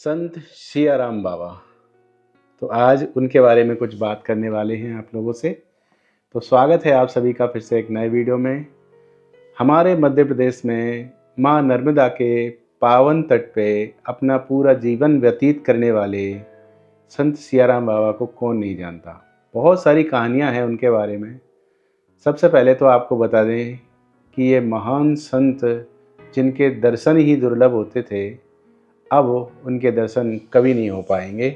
संत सियाराम बाबा। तो आज उनके बारे में कुछ बात करने वाले हैं आप लोगों से। तो स्वागत है आप सभी का फिर से एक नए वीडियो में। हमारे मध्य प्रदेश में माँ नर्मदा के पावन तट पे अपना पूरा जीवन व्यतीत करने वाले संत सियाराम बाबा को कौन नहीं जानता। बहुत सारी कहानियाँ हैं उनके बारे में। सबसे पहले तो आपको बता दें कि ये महान संत जिनके दर्शन ही दुर्लभ होते थे, अब उनके दर्शन कभी नहीं हो पाएंगे।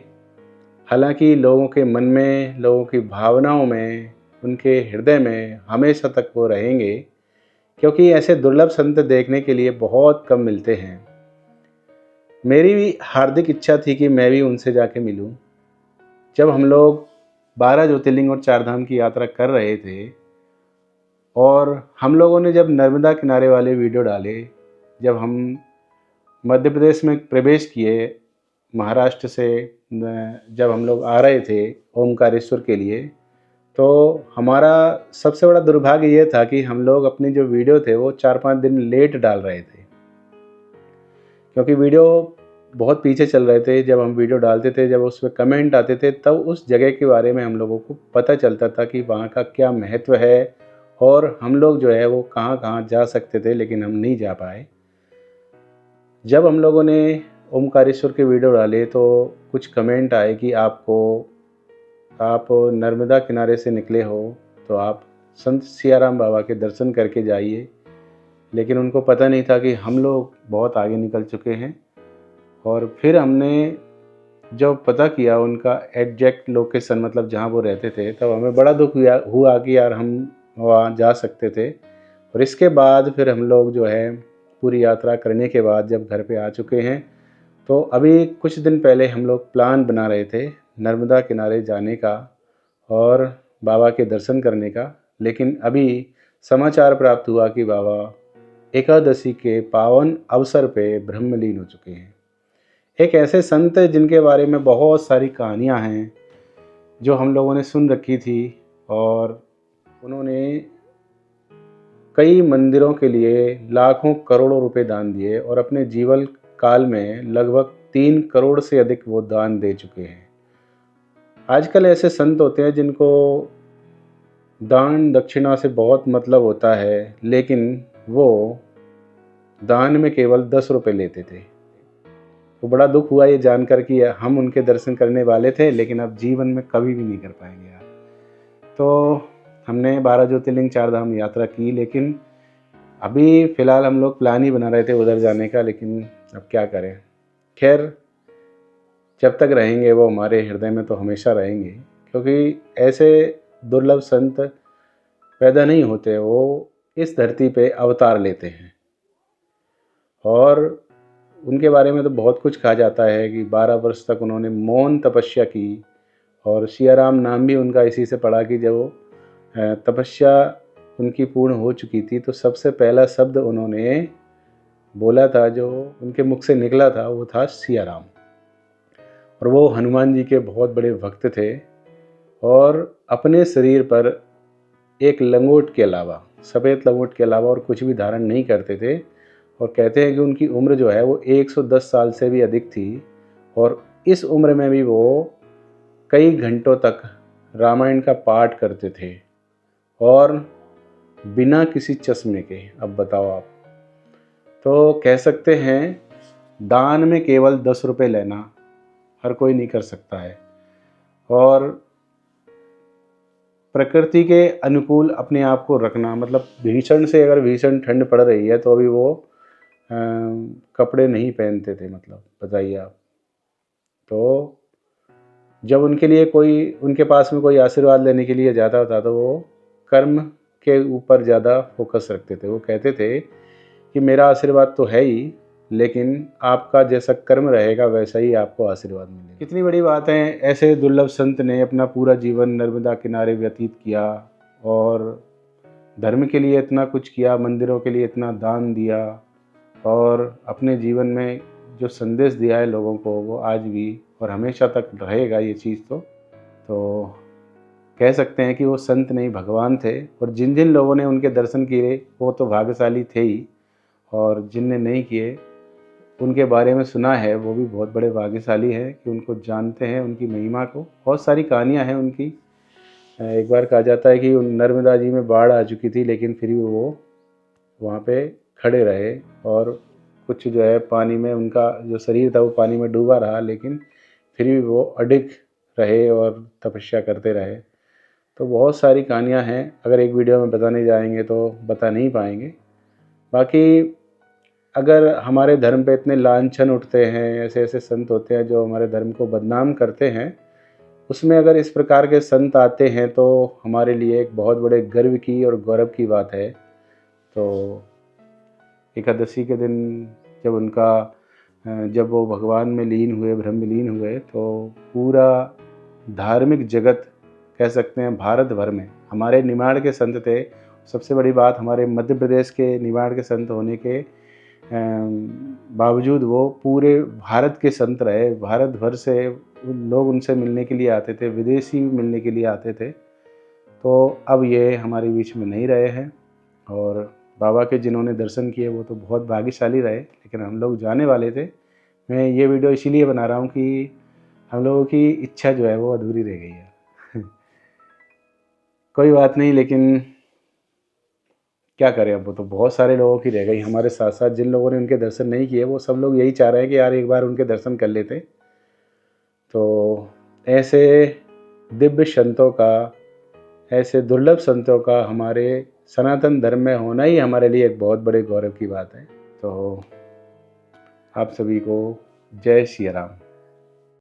हालांकि लोगों के मन में, लोगों की भावनाओं में, उनके हृदय में हमेशा तक वो रहेंगे, क्योंकि ऐसे दुर्लभ संत देखने के लिए बहुत कम मिलते हैं। मेरी भी हार्दिक इच्छा थी कि मैं भी उनसे जाके मिलूं। जब हम लोग 12 ज्योतिर्लिंग और 4 धाम की यात्रा कर रहे थे और हम लोगों ने जब नर्मदा किनारे वाले वीडियो डाले, जब हम मध्य प्रदेश में प्रवेश किए, महाराष्ट्र से जब हम लोग आ रहे थे ओमकारेश्वर के लिए, तो हमारा सबसे बड़ा दुर्भाग्य ये था कि हम लोग अपनी जो वीडियो थे वो 4-5 दिन लेट डाल रहे थे, क्योंकि वीडियो बहुत पीछे चल रहे थे। जब हम वीडियो डालते थे, जब उस पर कमेंट आते थे, तब उस जगह के बारे में हम लोगों को पता चलता था कि वहाँ का क्या महत्व है और हम लोग जो है वो कहाँ कहाँ जा सकते थे, लेकिन हम नहीं जा पाए। जब हम लोगों ने ओमकारेश्वर के वीडियो डाले तो कुछ कमेंट आए कि आप नर्मदा किनारे से निकले हो तो आप संत सियाराम बाबा के दर्शन करके जाइए, लेकिन उनको पता नहीं था कि हम लोग बहुत आगे निकल चुके हैं। और फिर हमने जब पता किया उनका एग्जैक्ट लोकेशन, मतलब जहाँ वो रहते थे, तब हमें बड़ा दुख हुआ कि यार हम वहाँ जा सकते थे। और इसके बाद फिर हम लोग जो है पूरी यात्रा करने के बाद जब घर पे आ चुके हैं, तो अभी कुछ दिन पहले हम लोग प्लान बना रहे थे नर्मदा किनारे जाने का और बाबा के दर्शन करने का। लेकिन अभी समाचार प्राप्त हुआ कि बाबा एकादशी के पावन अवसर पे ब्रह्मलीन हो चुके हैं। एक ऐसे संत जिनके बारे में बहुत सारी कहानियां हैं जो हम लोगों ने सुन रखी थी, और उन्होंने कई मंदिरों के लिए लाखों करोड़ों रुपए दान दिए और अपने जीवन काल में लगभग 3 करोड़ से अधिक वो दान दे चुके हैं। आजकल ऐसे संत होते हैं जिनको दान दक्षिणा से बहुत मतलब होता है, लेकिन वो दान में केवल 10 रुपए लेते थे। तो बड़ा दुख हुआ ये जानकर कि हम उनके दर्शन करने वाले थे, लेकिन अब जीवन में कभी भी नहीं कर पाएंगे यार। तो हमने 12 ज्योतिर्लिंग 4 धाम यात्रा की, लेकिन अभी फ़िलहाल हम लोग प्लान ही बना रहे थे उधर जाने का, लेकिन अब क्या करें। खैर, जब तक रहेंगे वो हमारे हृदय में तो हमेशा रहेंगे, क्योंकि ऐसे दुर्लभ संत पैदा नहीं होते, वो इस धरती पे अवतार लेते हैं। और उनके बारे में तो बहुत कुछ कहा जाता है कि 12 वर्ष तक उन्होंने मौन तपस्या की, और सियाराम नाम भी उनका इसी से पड़ा कि जब वो तपस्या उनकी पूर्ण हो चुकी थी, तो सबसे पहला शब्द उन्होंने बोला था, जो उनके मुख से निकला था, वो था सियाराम। और वो हनुमान जी के बहुत बड़े भक्त थे, और अपने शरीर पर एक लंगोट के अलावा, सफ़ेद लंगोट के अलावा और कुछ भी धारण नहीं करते थे। और कहते हैं कि उनकी उम्र जो है वो 110 साल से भी अधिक थी, और इस उम्र में भी वो कई घंटों तक रामायण का पाठ करते थे, और बिना किसी चश्मे के। अब बताओ आप। तो कह सकते हैं दान में केवल 10 रुपये लेना हर कोई नहीं कर सकता है, और प्रकृति के अनुकूल अपने आप को रखना, मतलब भीषण से अगर भीषण ठंड पड़ रही है तो अभी वो कपड़े नहीं पहनते थे, मतलब बताइए आप। तो जब उनके लिए कोई, उनके पास में कोई आशीर्वाद लेने के लिए जाता था, तो वो कर्म के ऊपर ज़्यादा फोकस रखते थे। वो कहते थे कि मेरा आशीर्वाद तो है ही, लेकिन आपका जैसा कर्म रहेगा वैसा ही आपको आशीर्वाद मिलेगा। कितनी बड़ी बात है, ऐसे दुर्लभ संत ने अपना पूरा जीवन नर्मदा किनारे व्यतीत किया और धर्म के लिए इतना कुछ किया, मंदिरों के लिए इतना दान दिया, और अपने जीवन में जो संदेश दिया है लोगों को, वो आज भी और हमेशा तक रहेगा ये चीज़। तो कह सकते हैं कि वो संत नहीं, भगवान थे। और जिन जिन लोगों ने उनके दर्शन किए वो तो भाग्यशाली थे ही, और जिनने नहीं किए उनके बारे में सुना है वो भी बहुत बड़े भाग्यशाली हैं कि उनको जानते हैं, उनकी महिमा को। बहुत सारी कहानियाँ हैं उनकी। एक बार कहा जाता है कि नर्मदा जी में बाढ़ आ चुकी थी, लेकिन फिर भी वो वहाँ पे खड़े रहे और कुछ जो है पानी में उनका जो शरीर था वो पानी में डूबा रहा, लेकिन फिर भी वो अडिग रहे और तपस्या करते रहे। तो बहुत सारी कहानियाँ हैं, अगर एक वीडियो में बताने जाएंगे तो बता नहीं पाएंगे। बाकी अगर हमारे धर्म पे इतने लांछन उठते हैं, ऐसे ऐसे संत होते हैं जो हमारे धर्म को बदनाम करते हैं, उसमें अगर इस प्रकार के संत आते हैं तो हमारे लिए एक बहुत बड़े गर्व की और गौरव की बात है। तो एकादशी के दिन जब वो भगवान में लीन हुए, ब्रह्म में लीन हुए, तो पूरा धार्मिक जगत कह सकते हैं भारत भर में हमारे निमाड़ के संत थे। सबसे बड़ी बात, हमारे मध्य प्रदेश के निमाड़ के संत होने के बावजूद वो पूरे भारत के संत रहे। भारत भर से लोग उनसे मिलने के लिए आते थे, विदेशी भी मिलने के लिए आते थे। तो अब ये हमारे बीच में नहीं रहे हैं, और बाबा के जिन्होंने दर्शन किए वो तो बहुत भाग्यशाली रहे, लेकिन हम लोग जाने वाले थे। मैं ये वीडियो इसीलिए बना रहा हूँ कि हम लोगों की इच्छा जो है वो अधूरी रह गई है। कोई बात नहीं, लेकिन क्या करें, अब वो तो बहुत सारे लोगों की रह गई। हमारे साथ साथ जिन लोगों ने उनके दर्शन नहीं किए वो सब लोग यही चाह रहे हैं कि यार एक बार उनके दर्शन कर लेते। तो ऐसे दिव्य संतों का, ऐसे दुर्लभ संतों का हमारे सनातन धर्म में होना ही हमारे लिए एक बहुत बड़े गौरव की बात है। तो आप सभी को जय श्री राम।